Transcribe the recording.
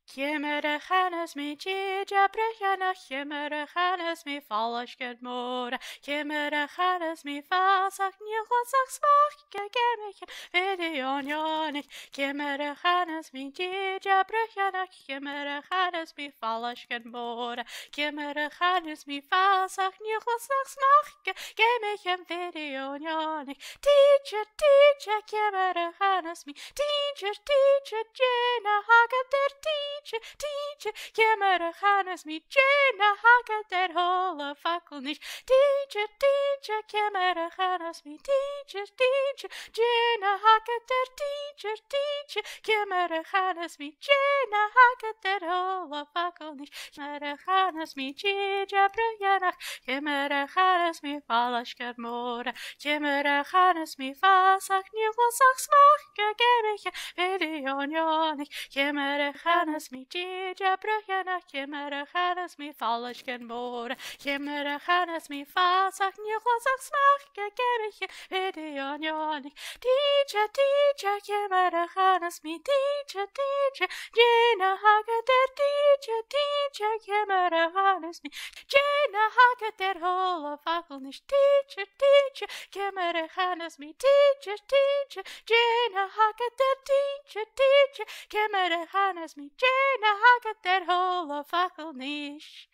Kimmer Hannes mi Gija Brechana, Kimmer Hannes mi Falschged Mora, Kimmer Hannes mi Fasach, Nilchosach Smach, Gegemich, Videon Jonik, Kimmer Hannes mi Gija Brechana, Kimmer Hannes mi Falschged Mora, Kimmer Hannes mi Fasach, Nilchosach Smach, Gegemich, Videon Jonik, Teacher, Kimmer Hannes mi, Teacher, Jena Haga der Teacher, Kimmer Hannes mi Jena Haga der Holle Fackel nicht. Teacher, Kimmer Hannes mi Teacher, Jena Haga der Teacher, Kimmer Hannes mi Jena Haga der Holle Fackel nicht. Kimmer Hannes mi Gija Brujana, Kimmer Hannes mi Falschger Mora, Kimmer Hannes mi Fasach, Nilosach Smach, Gegemich, Videon Jonik, Kimmer Hannes mi Gija Brujana, Kimmer Hannes mi Falschger Mora, Kimmer Hannes mi Fasach, Nilosach Smach, Gegemich, Videon Jonik, Teacher, Kimmer Hannes mi Teacher, Jena Haga der Teacher, Kimmer Hannes mi Jena Haga der Holle Fackel nicht. Teacher, Kimmer Hannes mi Teacher, Jena Haga der Teacher, Kimmer Hannes mi Jena Haga der Holle Fackel nicht.